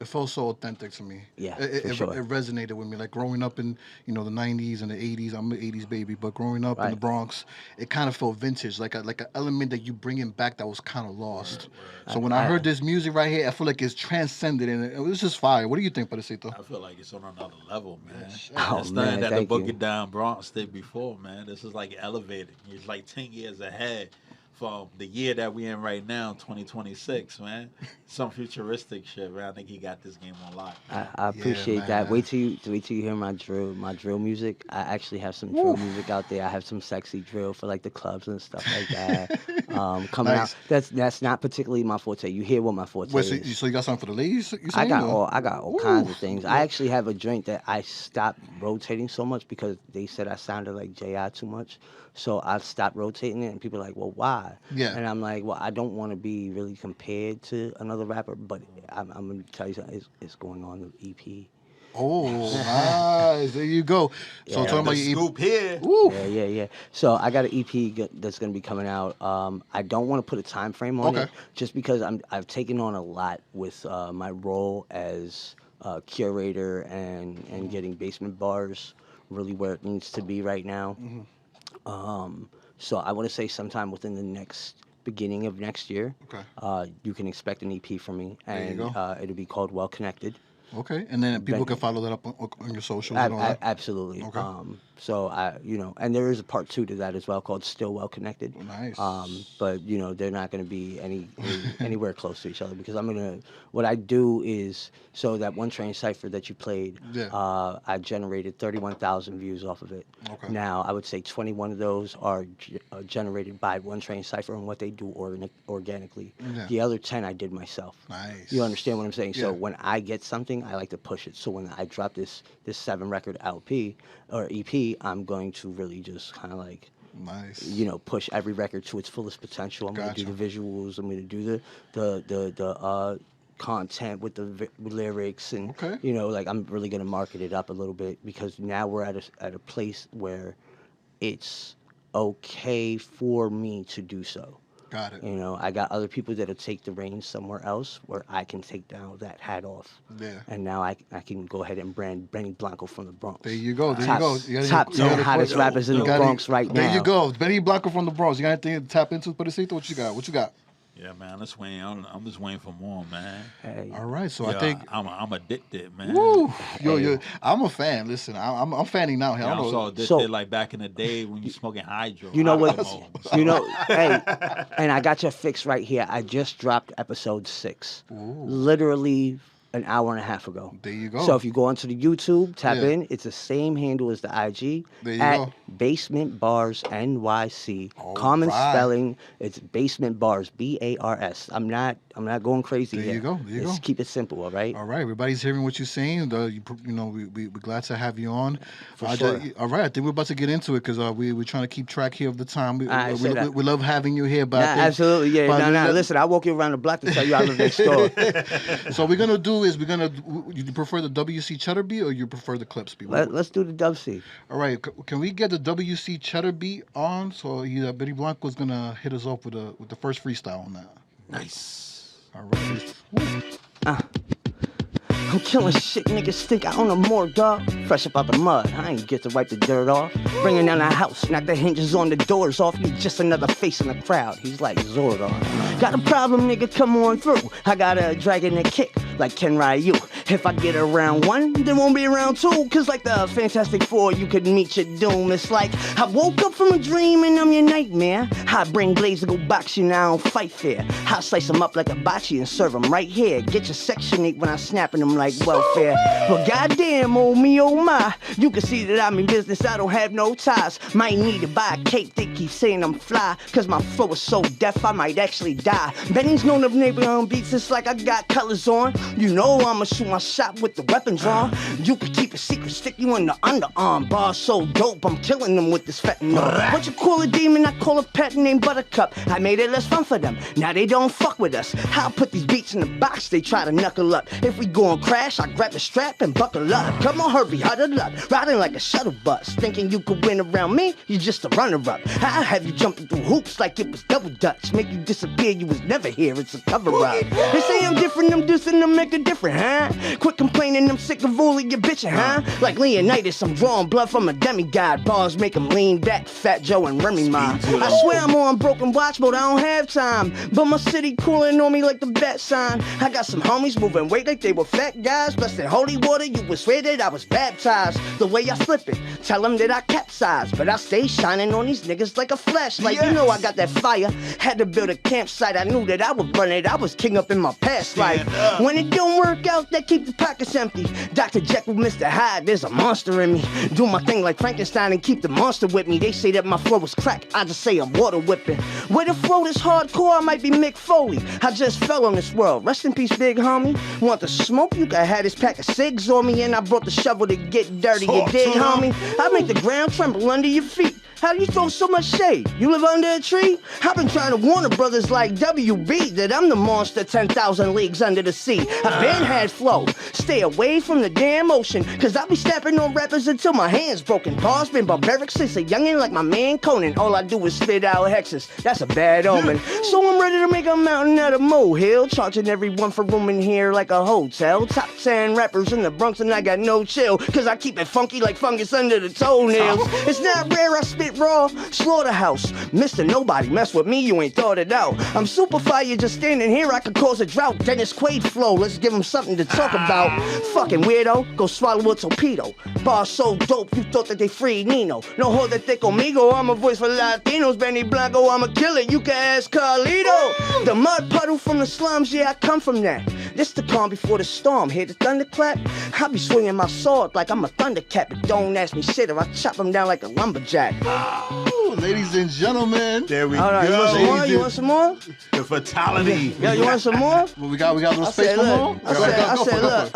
felt so authentic to me. Yeah, it sure. It resonated with me. Like growing up in, the 90s and the 80s, I'm an 80s baby, but growing up in the Bronx, it kind of felt vintage, like an element that you bringing back that was kind of lost. So when I heard this music right here, I feel like it's transcended, and it was just fire. What do you think, Pedacito? I feel like it's on another level, man. It's man, nothing that the thank Book you. It Down Bronx did before, man. This is like elevated. It's like 10 years ahead from the year that we in right now, 2026, man. Some futuristic shit, man. I think he got this game on lock. I appreciate that. Wait till you hear my drill music. I actually have some drill music out there. I have some sexy drill for like the clubs and stuff like that. Coming out. That's not particularly my forte. You hear what my forte is. So you got something for the ladies? I got all kinds of things. I actually have a joint that I stopped rotating so much because they said I sounded like J.I. too much. So I stopped rotating it, and people are like, well, why? Yeah. And I'm like, well, I don't want to be really compared to another rapper, but I'm going to tell you something. It's going on the EP. Oh, nice. There you go. So talking about your scoop here. Woo. Yeah. So I got an EP that's going to be coming out. I don't want to put a time frame on it, just because I've taken on a lot with my role as curator and getting basement bars really where it needs to be right now. So I want to say sometime within the beginning of next year, you can expect an EP from me, and it'll be called Well Connected. Okay, and then people can follow that up on your socials and all that? Absolutely. Okay. So and there is a part 2 to that as well called Still Well Connected. Nice. But they're not going to be anywhere close to each other, because what I do is, so that One Train Cypher that you played, I generated 31,000 views off of it. Okay. Now, I would say 21 of those are generated by One Train Cypher and what they do organically. Yeah. The other 10 I did myself. Nice. You understand what I'm saying? Yeah. So when I get something, I like to push it. So when I drop this 7-record LP or EP, I'm going to really just kind of like, push every record to its fullest potential. I'm going to do the visuals. I'm going to do the content with the lyrics, and I'm really going to market it up a little bit, because now we're at a place where it's okay for me to do so. Got it. I got other people that'll take the reins somewhere else where I can take down that hat off. Yeah. And now I can go ahead and brand Benny Blanco from the Bronx. There you go. Top 10 hottest rappers in the Bronx right now. There you go. Benny Blanco from the Bronx. You got anything to tap into, Pedacito? What you got? Yeah, man, let's wait. I'm just waiting for more, man. Hey. All right, so I think I'm addicted, man. Woo! Yo, I'm a fan. Listen, I'm fanning out here. Yeah, I'm so addicted, like back in the day when you smoking hydro. You know what? Hey, and I got your fix right here. I just dropped episode 6, literally an hour and a half ago. There you go. So if you go onto the YouTube, tap in. It's the same handle as the IG. There you at go. Basement Bars NYC. Common spelling. It's Basement Bars BARS. I'm not going crazy there here. You go. There you go. Keep it simple, all right? All right. Everybody's hearing what you're saying. We're glad to have you on. For sure. All right. I think we're about to get into it, because we're trying to keep track here of the time. We love having you here. But absolutely. Yeah. Listen, I walk you around the block to tell you I live next door. So we're gonna do you prefer the WC Cheddar beat or you prefer the Clips beat? Let's do the WC. All right, can we get the WC Cheddar beat on? So Benny Blanco's gonna hit us off with the first freestyle on that. Nice. All right. I'm killing shit, niggas think I own a morgue, dog. Fresh up out the mud, I ain't get to wipe the dirt off. Bringing down the house, knock the hinges on the doors off. You just another face in the crowd, he's like Zordon. Got a problem, nigga, come on through. I got a dragon and kick. like Ken Ryu. If I get around one, there won't be around two. Cause like the Fantastic Four, you could meet your doom. It's like I woke up from a dream and I'm your nightmare. I bring blades to go box you, now I don't fight fair. I slice them up like a bocce and serve them right here. Get your Section 8 when I'm snapping them like welfare. But goddamn, oh me, oh my, you can see that I'm in business, I don't have no ties. Might need to buy a cape, they keep saying I'm fly. Cause my flow is so deaf, I might actually die. Benny's known of neighborhood beats, it's like I got colors on. You know I'ma shoot my shot with the weapon drawn. You can keep a secret, stick you in the underarm. Bars so dope, I'm killing them with this fentanyl. What you call a demon, I call a pet named Buttercup. I made it less fun for them, now they don't fuck with us. I'll put these beats in the box, they try to knuckle up. If we go and crash, I grab the strap and buckle up. Come on, Herbie, huddle up, riding like a shuttle bus. Thinking you could win around me, you're just a runner-up. I'll have you jumping through hoops like it was double dutch. Make you disappear, you was never here, it's a cover-up. They say I'm different, I'm dissing, I'm making different, huh? Quit complaining, I'm sick of all of your bitching, huh? Like Leonidas, I'm drawing blood from a demigod. Bars make him lean back, Fat Joe and Remy Ma. I swear I'm on broken watch mode, I don't have time. But my city cooling on me like the bat sign. I got some homies moving weight like they were fat guys. Blessed in holy water, you would swear that I was baptized. The way I slip it, tell them that I capsized. But I stay shining on these niggas like a flashlight. You know I got that fire. Had to build a campsite, I knew that I would run it. I was king up in my past life. When it don't work out, that keep the pockets empty. Dr. Jekyll, Mr. Hyde, there's a monster in me. Do my thing like Frankenstein and keep the monster with me. They say that my flow is crack, I just say I'm water whipping. Where the flow is hardcore, I might be Mick Foley. I just fell on this world. Rest in peace, big homie. Want the smoke? You can have this pack of cigs on me, and I brought the shovel to get dirty. You dig, homie? I make the ground tremble under your feet. How do you throw so much shade? You live under a tree? I've been trying to warn the brothers like WB that I'm the monster 10,000 leagues under the sea. I've been had flow. Stay away from the damn ocean, cause I be snapping on rappers until my hands broken. Bars been barbaric since a youngin' like my man Conan. All I do is spit out hexes. That's a bad omen. So I'm ready to make a mountain out of molehill, charging everyone for room in here like a hotel. Top 10 rappers in the Bronx and I got no chill, cause I keep it funky like fungus under the toenails. It's not rare I spit raw, slaughterhouse. Mr. Nobody, mess with me, you ain't thought it out. I'm super fire, just standing here, I could cause a drought. Dennis Quaid flow, let's give him something to talk about. Fucking weirdo, go swallow a torpedo. Bars so dope, you thought that they freed Nino. No hold that thick conmigo, I'm a voice for Latinos. Benny Blanco, I'm a killer, you can ask Carlito. The mud puddle from the slums, yeah, I come from that. This the calm before the storm, hear the thunderclap? I be swinging my sword like I'm a thundercat, but don't ask me shit or I chop him down like a lumberjack. Ooh, ladies and gentlemen. There we All right, go. You want some more? The fatality. Yo, you want some more? Well, we got a little space for more? I said, look,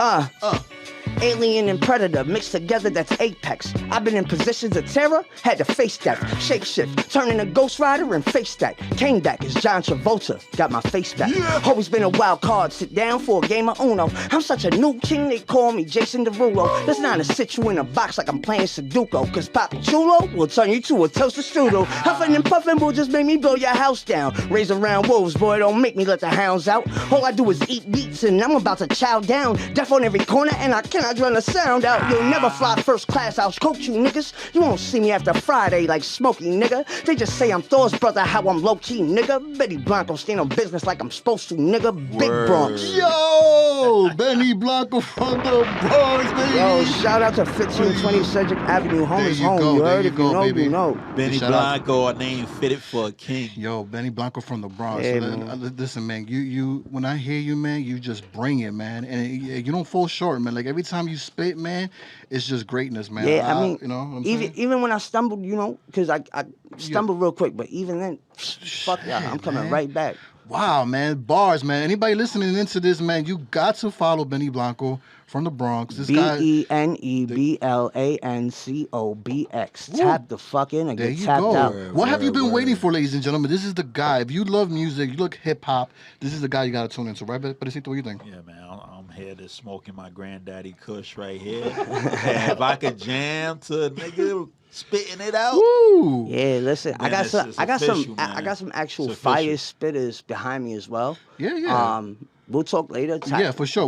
alien and predator mixed together, that's apex. I've been in positions of terror, had to face that. Shapeshift, turning a Ghost Rider and face that. Came back as John Travolta, got my face back. Always been a wild card, sit down for a game of Uno. I'm such a new king, they call me Jason Derulo. That's not to sit you in a box like I'm playing Sudoku, cause Papi Chulo will turn you to a toaster strudel. Huffing and puffing will just make me blow your house down. Raise around wolves, boy, don't make me let the hounds out. All I do is eat beats and I'm about to chow down. Death on every corner and I cannot run the sound out. You'll never fly first class, I'll coach you niggas. You won't see me after Friday like Smokey, nigga. They just say I'm Thor's brother, how I'm low-key, nigga. Betty Blanco stand on business like I'm supposed to, nigga. Big Bronx. Yo, Benny Blanco from the Bronx, baby. Yo, shout out to 1520 Cedric Avenue, home is home. You heard? If you know, you know. Benny Blanco, a name fitted for a king. Yo, Benny Blanco from the Bronx. Yeah, Listen, man, you when I hear you, man, you just bring it, man, and you don't fall short, man. Like every time you spit, man, it's just greatness, man. Yeah, I mean, you know, what I'm even when I stumbled, you know, because I stumbled real quick, but even then, fuck that, I'm coming right back. Wow, man, bars, man. Anybody listening into this, man, you got to follow Benny Blanco from the Bronx. This guy, BENEBLANCOBX. Tap the fuck in and there get you tapped go. out. What have you been waiting for, ladies and gentlemen? This is the guy. If you love music, you look hip hop, this is the guy you got to tune into, right? Pedicito, what do you think? Yeah, man, I'm here to smoking my granddaddy Kush right here. And if I could jam to a nigga spitting it out. Woo! Yeah, listen, I got some actual It's fire official. spitters behind me as well. Yeah. We'll talk later. Yeah, for sure.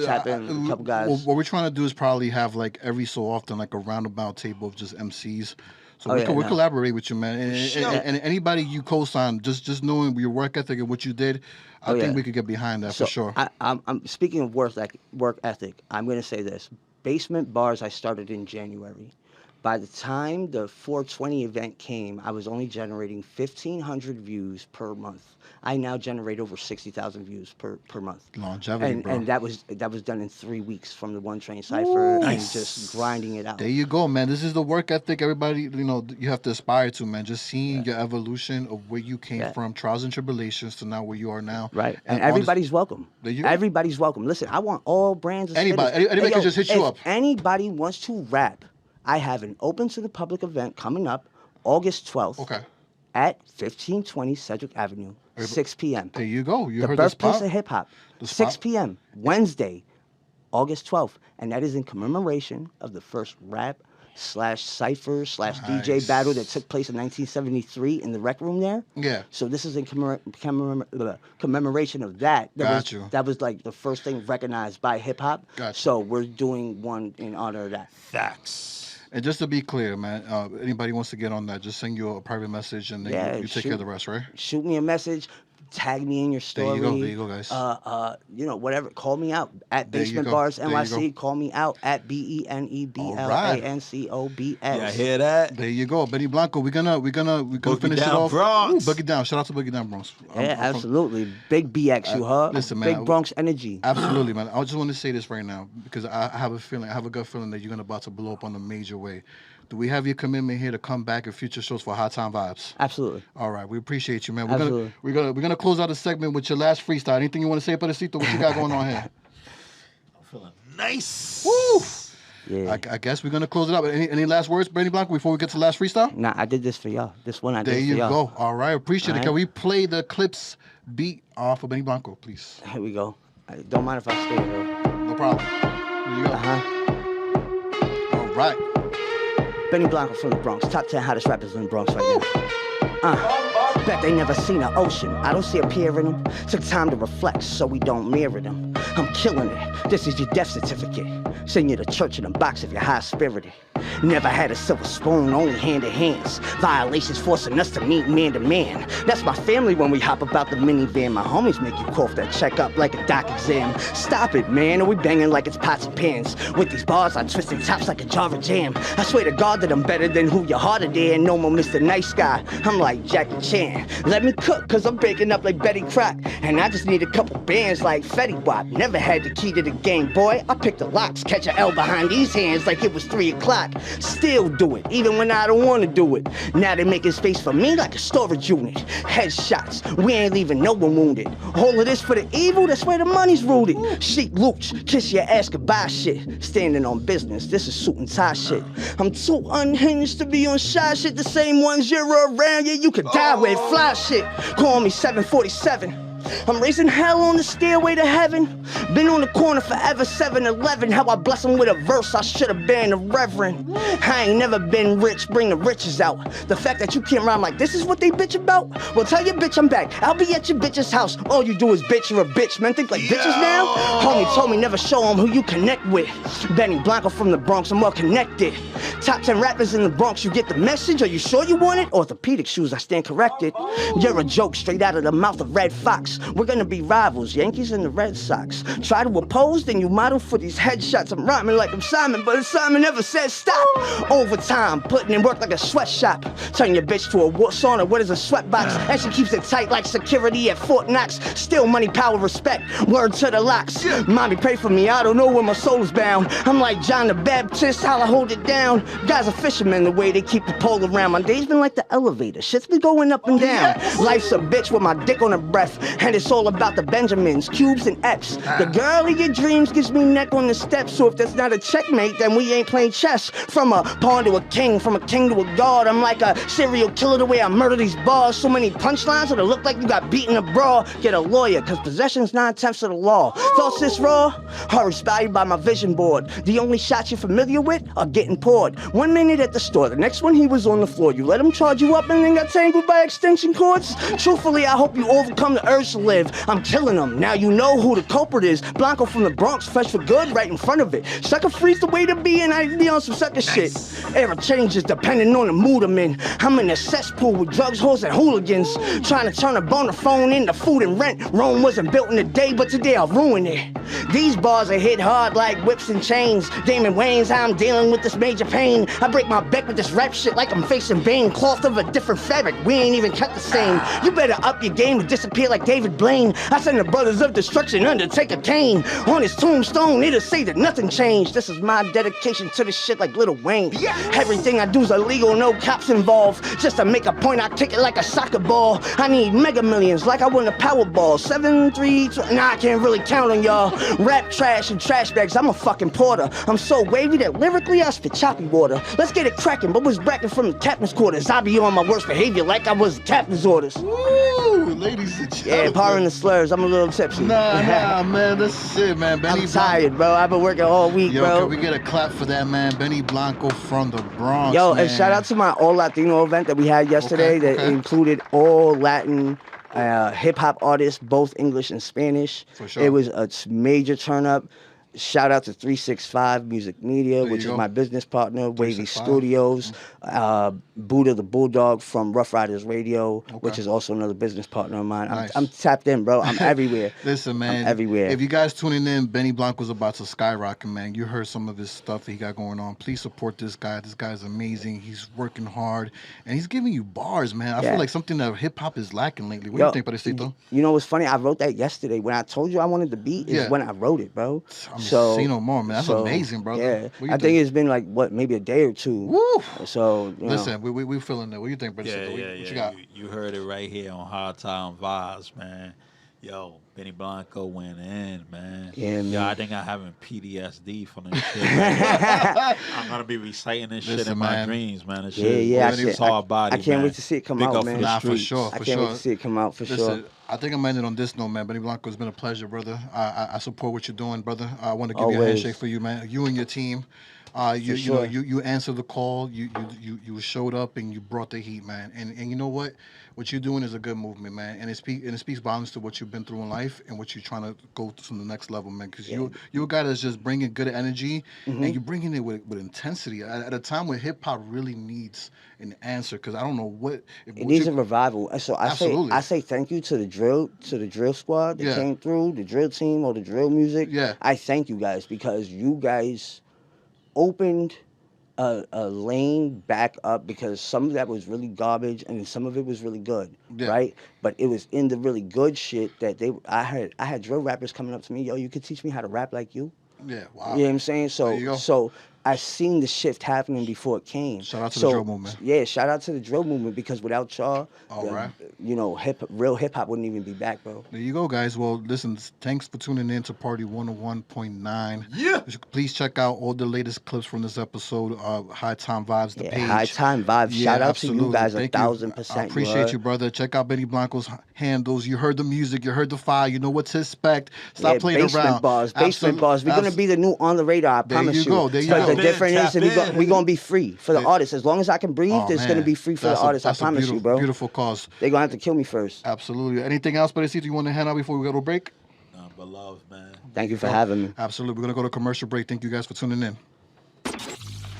Tap in a couple guys. What we're trying to do is probably have like every so often like a roundabout table of just MCs. So we collaborate with you, man. And anybody you co-sign, just knowing your work ethic and what you did, I think we could get behind that for sure. I'm speaking of work ethic. I'm going to say this: Basement Bars I started in January. By the time the 420 event came, I was only generating 1,500 views per month. I now generate over 60,000 views per month. Longevity, bro. And that was done in 3 weeks from the One Train Cypher and just grinding it out. There you go, man. This is the work ethic everybody, you have to aspire to, man. Just seeing your evolution of where you came from, trials and tribulations, to now where you are now. Right. And everybody's welcome. Everybody's welcome. Listen, I want all brands. Anybody can just hit you up. If anybody wants to rap, I have an open to the public event coming up August 12th. Okay. At 1520 Cedric Avenue, 6 p.m. There you go. You the heard birthplace of hip hop. 6 p.m. Wednesday, August 12th, and that is in commemoration of the first rap / cypher / DJ battle that took place in 1973 in the rec room there. Yeah. So this is in commemoration of that. That was like the first thing recognized by hip hop. So we're doing one in honor of that. Facts. And just to be clear, man, anybody wants to get on that, just send you a private message and then you take care of the rest, right? Shoot me a message. Tag me in your story. There you go, guys. Whatever. Call me out at Basement Bars NYC. Call me out at BENEBLANCOBS. Yeah, hear that? There you go, Benny Blanco. We're gonna finish it off. Bronx. Boogie Down. Shout out to Boogie Down Bronx. Absolutely. Big BX, you heard? Listen, man. Big Bronx energy. Absolutely, man. I just want to say this right now because I have a gut feeling that you're about to blow up on a major way. Do we have your commitment here to come back in future shows for Hot Time Vibes? Absolutely. All right, we appreciate you, man. Absolutely. We're gonna close out the segment with your last freestyle. Anything you want to say, Pedacito? What you got going on here? I'm feeling nice. Woo! Yeah. I guess we're gonna close it up. Any last words, Benny Blanco, before we get to the last freestyle? Nah, I did this for y'all. This one I did for y'all. There you go. All right, appreciate it. Can we play the Clips beat off of Benny Blanco, please? Here we go. Don't mind if I stay though. No problem. Here you go. All right. Benny Blanco from the Bronx. Top 10 hottest rappers in the Bronx right now. Bet they never seen an ocean. I don't see a pier in them. Took time to reflect so we don't mirror them. I'm killing it. This is your death certificate. Send you to church in a box if you're high-spirited. Never had a silver spoon, only hand in hands. Violations forcing us to meet man to man. That's my family when we hop about the minivan. My homies make you cough that check up like a doc exam. Stop it, man, or we banging like it's pots and pans. With these bars, I twisting tops like a jar of jam. I swear to God that I'm better than who your heart there. And no more Mr. Nice Guy. I'm like Jackie Chan. Let me cook, cause I'm baking up like Betty Crock. And I just need a couple bands like Fetty Wap. Never had the key to the game, boy. I picked the locks, catch a L behind these hands like it was 3 o'clock. Still do it, even when I don't want to do it. Now they making space for me like a storage unit. Headshots, we ain't leaving no one wounded. All of this for the evil, that's where the money's rooted. Chic Looch, kiss your ass goodbye shit. Standing on business, this is suit and tie shit. I'm too unhinged to be on shy shit. The same ones you're around, yeah, you could die with fly shit. Call me 747. I'm raising hell on the stairway to heaven. Been on the corner forever, 7-Eleven. How I bless him with a verse, I should have been a reverend. I ain't never been rich, bring the riches out. The fact that you can't rhyme like this is what they bitch about? Well, tell your bitch I'm back. I'll be at your bitch's house. All you do is bitch, you're a bitch. Men think like bitches now? Homie told me never show them who you connect with. Benny Blanco from the Bronx, I'm well connected. Top 10 rappers in the Bronx, you get the message? Are you sure you want it? Orthopedic shoes, I stand corrected. You're a joke straight out of the mouth of Red Fox. We're gonna be rivals, Yankees and the Red Sox. Try to oppose, then you model for these headshots. I'm rhyming like I'm Simon, but Simon never said stop. Overtime, putting in work like a sweatshop. Turn your bitch to a sauna, what is a sweatbox? And she keeps it tight like security at Fort Knox. Still money, power, respect, word to the locks. Mommy, pray for me, I don't know where my soul is bound. I'm like John the Baptist, how I hold it down. Guys are fishermen, the way they keep the pole around. My day's been like the elevator, shit's been going up and down. Life's a bitch with my dick on her breath, and it's all about the Benjamins, Cubes, and F's. The girl of your dreams gives me neck on the steps, so if that's not a checkmate, then we ain't playing chess. From a pawn to a king, from a king to a god, I'm like a serial killer the way I murder these bars. So many punchlines that'll look like you got beaten a brawl. Get a lawyer, cause possession's 9/10 of the law. Thoughts this raw? Are inspired by my vision board. The only shots you're familiar with are getting poured. 1 minute at the store, the next one he was on the floor. You let him charge you up and then got tangled by extension cords? Truthfully, I hope you overcome the urge live. I'm killing them. Now you know who the culprit is. Blanco from the Bronx, fresh for good, right in front of it. Sucker free's the way to be, and I be on some sucker shit. Era changes depending on the mood I'm in. I'm in a cesspool with drugs, hoes, and hooligans. Trying to turn a boner phone into food and rent. Rome wasn't built in a day, but today I'll ruin it. These bars are hit hard like whips and chains. Damon Wayans, how I'm dealing with this major pain. I break my back with this rap shit like I'm facing Bane. Cloth of a different fabric, we ain't even cut the same. You better up your game and disappear like David Blaine. I send the brothers of destruction, Undertaker Kane. On his tombstone, it'll say that nothing changed. This is my dedication to this shit like Lil Wayne. Everything I do's illegal, no cops involved. Just to make a point, I kick it like a soccer ball. I need mega millions like I won a Powerball. 7, 3, 2, nah, I can't really count on y'all. Rap trash and trash bags, I'm a fucking porter. I'm so wavy that lyrically I spit choppy water. Let's get it cracking, but was bracking from the captain's quarters. I be on my worst behavior like I was captain's orders. Woo, ladies and gentlemen. Yeah, pardon the slurs, I'm a little tipsy. Nah, man, that's it, man. Benny I'm tired, bro. I've been working all week, Yo, bro. can we get a clap for that, man? Benny Blanco from the Bronx, Yo, man. and shout out to my all Latino event that we had yesterday that included all Latin hip-hop artists, both English and Spanish. For sure. It was a major turn-up. Shout out to 365 Music Media, which is my business partner, Wavy Studios, Buddha the Bulldog from Rough Riders Radio, which is also another business partner of mine. I'm tapped in, bro. I'm everywhere. Listen, man. I'm everywhere. If you guys tuning in, Benny Blanco's about to skyrocket, man. You heard some of his stuff that he got going on. Please support this guy. This guy's amazing. He's working hard, and he's giving you bars, man. I feel like something that hip-hop is lacking lately. What do you think, Padrecito? You know what's funny? I wrote that yesterday. When I told you I wanted the beat is when I wrote it, bro. Say no more, man. That's amazing, brother. Yeah, I think it's been like maybe a day or two. Woo! So listen, we feeling it. What do you think, brother? What you got? You heard it right here on Hard Time Vibes, man. Yo, Benny Blanco went in, man. Yeah, man. Yo, I think I'm having PTSD from this shit. I'm gonna be reciting this shit in my dreams, man. This shit, hard body. I can't wait to see it come out, man. For sure. I can't wait to see it come out for sure. I think I'm ending on this note, man. Benny Blanco, it's been a pleasure, brother. I support what you're doing, brother. I want to give you a handshake for you, man. You and your team. You answered the call. You showed up and you brought the heat, man. And you know what? What you're doing is a good movement, man. And it speaks volumes to what you've been through in life and what you're trying to go to the next level, man. Because you're a guy that's just bringing good energy and you're bringing it with intensity at a time where hip hop really needs an answer. Because I don't know what it needs a revival. So I say thank you to the drill squad that came through, the drill team or the drill music. Yeah, I thank you guys because you guys opened a lane back up because some of that was really garbage and some of it was really good, right? But it was in the really good shit that I had drill rappers coming up to me, yo, you could teach me how to rap like you? Yeah, wow. You know what I'm saying? So I seen the shift happening before it came. Shout out to the drill movement. Yeah, shout out to the drill movement because without y'all, right. Real hip hop wouldn't even be back, bro. There you go, guys. Well, listen, thanks for tuning in to Party 101.9. Yeah. Please check out all the latest clips from this episode. High Time Vibes, the page. High Time Vibes. Yeah, shout out absolutely. to you guys 1,000%. I appreciate you, brother. Check out Benny Blanco's handles. You heard the music. You heard the fire. You know what to expect. Stop playing around. Basement bars. We're going to be the new On the Radar, I promise you. There you go. The difference is we're going to be free for the artists. As long as I can breathe, it's going to be free for the artists. I promise you, bro. Beautiful cause. They're going to have to kill me first. Absolutely. Anything else, Padrecito, you want to hand out before we go to break? No, but love, man. Thank you for having me. Absolutely. We're going to go to commercial break. Thank you guys for tuning in.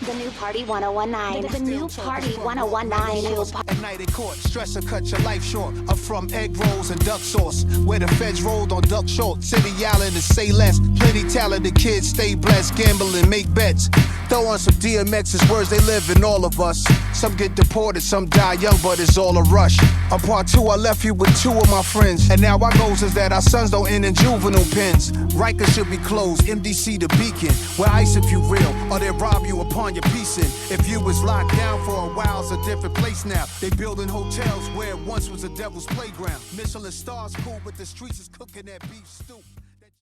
The new Party 101.9. The new Party 101.9. At night in court, stress or cut your life short. Up from egg rolls and duck sauce. Where the feds rolled on duck short. City Island and say less. Plenty talented kids stay blessed. Gamble and make bets. Throw on some DMX, it's words they live in all of us. Some get deported, some die young, but it's all a rush. On part 2, I left you with 2 of my friends. And now our goals is that our sons don't end in juvenile pens. Rikers should be closed, MDC the beacon. Where ice if you real, or they rob you upon your piecing. If you was locked down for a while, it's a different place now. They building hotels where it once was a devil's playground. Michelin stars cool, but the streets is cooking that beef stew.